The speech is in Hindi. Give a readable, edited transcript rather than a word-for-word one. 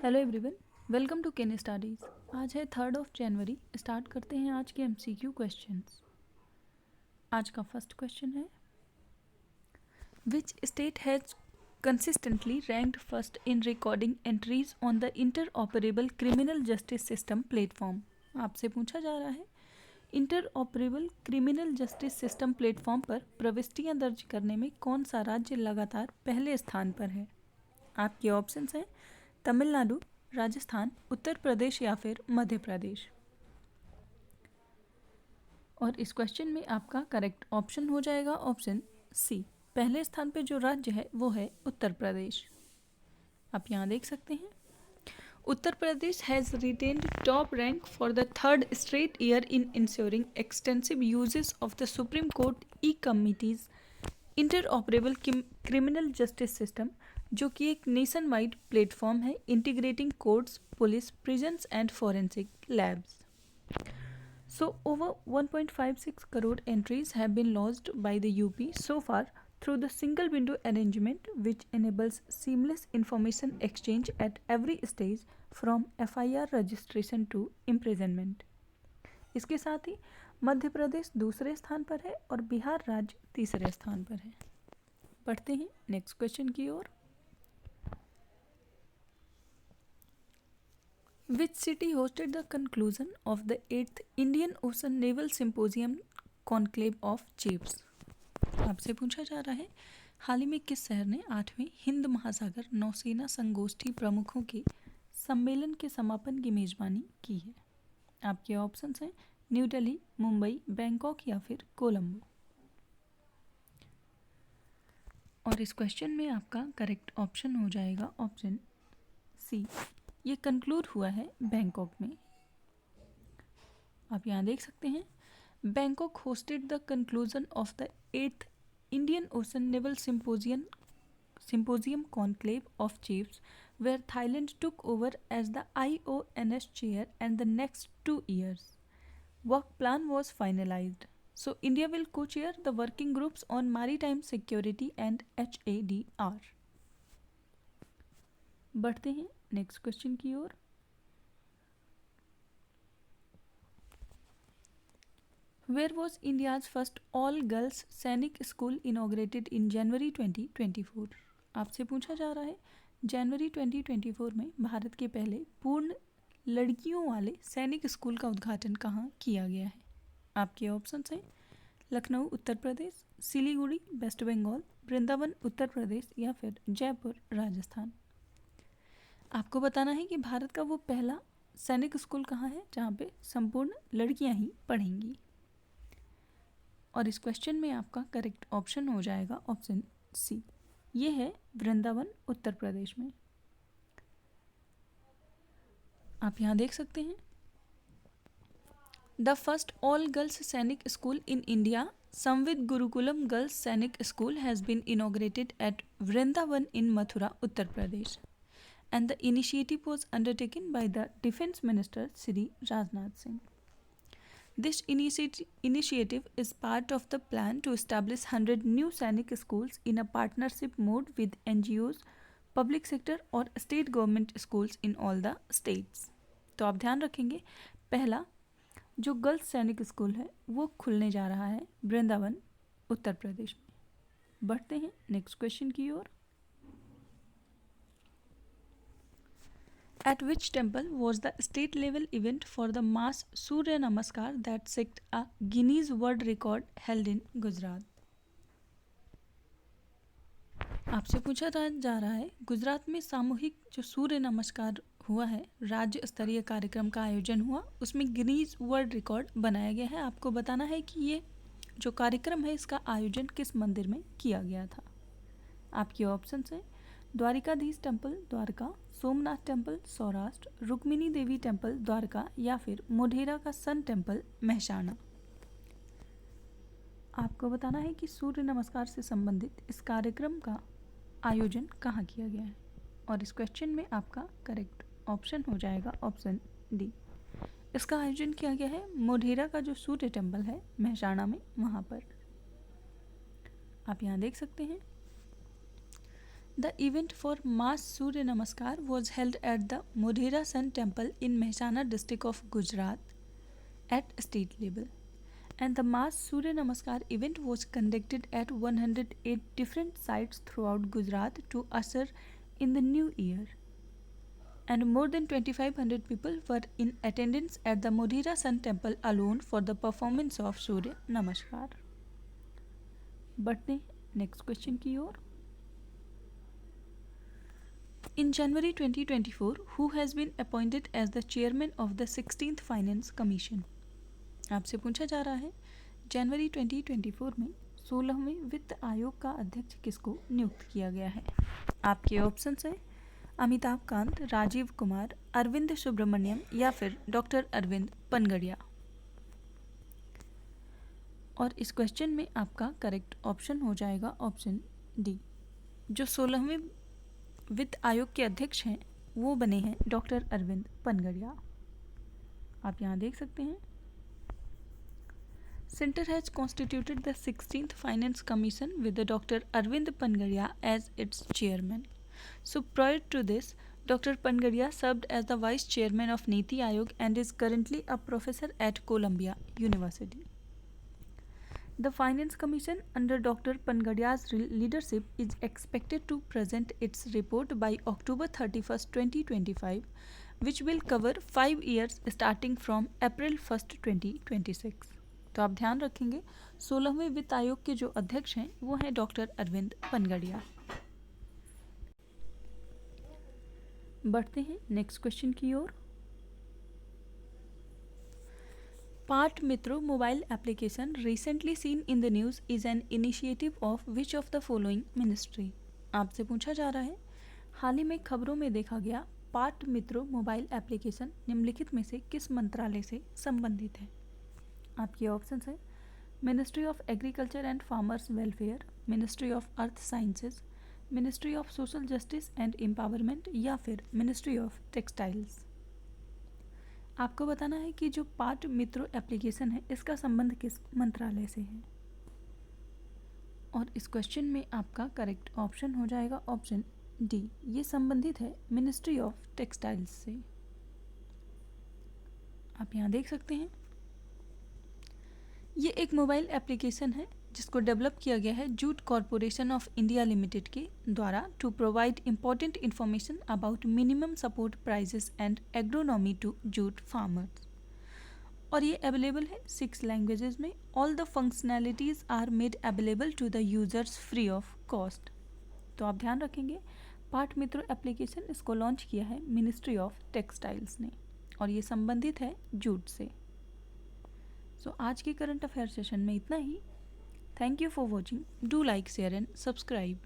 Hello everyone, welcome to Ken studies. आज है 3 जनवरी। स्टार्ट करते हैं आज के एमसीक्यू क्वेश्चंस। आज का फर्स्ट क्वेश्चन है, which state has consistently ranked first in recording entries on the interoperable criminal justice system platform. आपसे पूछा जा रहा है, interoperable criminal justice system platform पर प्रविष्टियाँ दर्ज करने में कौन सा राज्य लगातार पहले स्थान पर है। आपके ऑप्शंस हैं तमिलनाडु, राजस्थान, उत्तर प्रदेश या फिर मध्य प्रदेश। और इस क्वेश्चन में आपका करेक्ट ऑप्शन हो जाएगा ऑप्शन सी। पहले स्थान पे जो राज्य है वो है उत्तर प्रदेश। आप यहाँ देख सकते हैं, Uttar Pradesh has retained top rank for the third straight year in ensuring extensive uses of the supreme court e committees interoperable criminal justice system, जो कि एक नेशन वाइड प्लेटफॉर्म है integrating courts, police, prisons and forensic labs. So over 1.56 crore entries have been lodged by the UP so far through the single window arrangement, which enables seamless information exchange at every stage from FIR registration to imprisonment. इसके साथ ही मध्य प्रदेश दूसरे स्थान पर है और बिहार राज्य तीसरे स्थान पर है। पढ़ते हैं नेक्स्ट क्वेश्चन की ओर। Which city hosted the conclusion of the 8th Indian Ocean Naval Symposium Conclave of Chiefs? आपसे पूछा जा रहा है, हाल ही में किस शहर ने 8वें हिंद महासागर नौसेना संगोष्ठी प्रमुखों के सम्मेलन के समापन की मेजबानी की है। आपके ऑप्शंस हैं न्यू दिल्ली, मुंबई, बैंकॉक या फिर कोलंबो। और इस क्वेश्चन में आपका करेक्ट ऑप्शन हो जाएगा ऑप्शन सी। ये कंक्लूड हुआ है बैंकॉक में। आप यहाँ देख सकते हैं, Bangkok hosted the conclusion of the 8th Indian Ocean naval symposium conclave of chiefs, where Thailand took over as the IONS chair and the next 2 years. Work plan was finalized. So India will co-chair the working groups on maritime security and HADR. बढ़ते हैं नेक्स्ट क्वेश्चन की ओर। Where was India's first all girls सैनिक स्कूल inaugurated in January 2024? आपसे पूछा जा रहा है, जनवरी 2024 में भारत के पहले पूर्ण लड़कियों वाले सैनिक स्कूल का उद्घाटन कहाँ किया गया है। आपके ऑप्शंस हैं लखनऊ उत्तर प्रदेश, सिलीगुड़ी वेस्ट बंगाल, वृंदावन उत्तर प्रदेश या फिर जयपुर राजस्थान। आपको बताना है कि भारत का वो पहला सैनिक स्कूल कहाँ है जहाँ पे संपूर्ण लड़कियाँ ही पढ़ेंगी। और इस क्वेश्चन में आपका करेक्ट ऑप्शन हो जाएगा ऑप्शन सी। ये है वृंदावन उत्तर प्रदेश में। आप यहाँ देख सकते हैं, the first all girls Sainik school in India, Samvid Gurukulam girls Sainik school has been inaugurated at Vrindavan in Mathura Uttar Pradesh, and the initiative was undertaken by the Defence Minister Shri Rajnath Singh. This initiative is part of the plan to establish 100 new Sainik schools in a partnership mode with NGOs, public sector और state government schools in all the states. तो आप ध्यान रखेंगे, पहला जो गर्ल्स सैनिक स्कूल है वो खुलने जा रहा है वृंदावन उत्तर प्रदेश में। बढ़ते हैं नेक्स्ट क्वेश्चन की ओर। At which temple was the state level event for the mass Surya Namaskar that set a Guinness World Record held in Gujarat? आपसे पूछा जा रहा है, गुजरात में सामूहिक जो सूर्य नमस्कार हुआ है, राज्य स्तरीय कार्यक्रम का आयोजन हुआ, उसमें गिनीज वर्ल्ड रिकॉर्ड बनाया गया है। आपको बताना है कि ये जो कार्यक्रम है इसका आयोजन किस मंदिर में किया गया था। आपके ऑप्शन हैं द्वारिकाधीश टेम्पल द्वारका, सोमनाथ टेम्पल सौराष्ट्र, रुक्मिणी देवी टेम्पल द्वारका या फिर मोढेरा का सन टेम्पल महसाणा। आपको बताना है कि सूर्य नमस्कार से संबंधित इस कार्यक्रम का आयोजन कहाँ किया गया है। और इस क्वेश्चन में आपका करेक्ट ऑप्शन हो जाएगा ऑप्शन डी। इसका आयोजन किया गया है मोढेरा का जो सूर्य टेम्पल है महसाणा में, वहाँ पर। आप यहाँ देख सकते हैं, The event for mass Surya Namaskar was held at the Modhera Sun Temple in Mehsana district of Gujarat at state level. And the mass Surya Namaskar event was conducted at 108 different sites throughout Gujarat to usher in the new year. And more than 2500 people were in attendance at the Modhera Sun Temple alone for the performance of Surya Namaskar. बढ़ते हैं नेक्स्ट क्वेश्चन की ओर. In January 2024, who has been appointed as the chairman of the 16th Finance Commission? आपसे पूछा जा रहा है जनवरी 2024 में 16वें वित्त आयोग का अध्यक्ष किसको नियुक्त किया गया है. आपके ऑप्शंस हैं अमिताभ कांत, राजीव कुमार, अरविंद सुब्रमण्यम या फिर डॉक्टर अरविंद पनगड़िया. और इस क्वेश्चन में आपका करेक्ट ऑप्शन हो जाएगा ऑप्शन डी. जो 16वें वित्त आयोग के अध्यक्ष हैं वो बने हैं डॉक्टर अरविंद पनगड़िया. आप यहाँ देख सकते हैं. Center has constituted the 16th Finance Commission with the Dr. Arvind Pangadia as its chairman. So prior to this, Dr. Pangadia served as the vice chairman of Niti Aayog and is currently a professor at Columbia University. The Finance Commission under Dr. Pangadia's leadership is expected to present its report by October 31st, 2025, which will cover 5 years starting from April 1st, 2026. तो आप ध्यान रखेंगे 16वें वित्त आयोग के जो अध्यक्ष हैं वो हैं डॉक्टर अरविंद पनगड़िया. बढ़ते हैं नेक्स्ट क्वेश्चन की ओर. पार्ट मित्रो mobile application recently seen in the news is an initiative of which of the following ministry. आपसे पूछा जा रहा है हाल ही में खबरों में देखा गया पार्ट मित्रो मोबाइल एप्लीकेशन निम्नलिखित में से किस मंत्रालय से संबंधित है. आपके ऑप्शन है ministry of agriculture and farmers welfare, ministry of earth sciences, ministry of social justice and empowerment या फिर मिनिस्ट्री ऑफ टेक्सटाइल्स. आपको बताना है कि जो पार्ट मित्रो एप्लीकेशन है इसका संबंध किस मंत्रालय से है. और इस क्वेश्चन में आपका करेक्ट ऑप्शन हो जाएगा ऑप्शन डी. ये संबंधित है मिनिस्ट्री ऑफ टेक्सटाइल्स से. आप यहाँ देख सकते हैं ये एक मोबाइल एप्लीकेशन है जिसको डेवलप किया गया है Jute Corporation of India Limited के द्वारा to provide important information about minimum support prices and agronomy to jute farmers. और ये अवेलेबल है 6 लैंग्वेजेस में. All the functionalities are made available to the users free of cost. तो आप ध्यान रखेंगे पार्ट मित्रो एप्लीकेशन इसको लॉन्च किया है मिनिस्ट्री ऑफ टेक्सटाइल्स ने और ये संबंधित है जूट से. सो आज के करंट अफेयर सेशन में इतना ही. Thank you for watching. Do like, share and subscribe.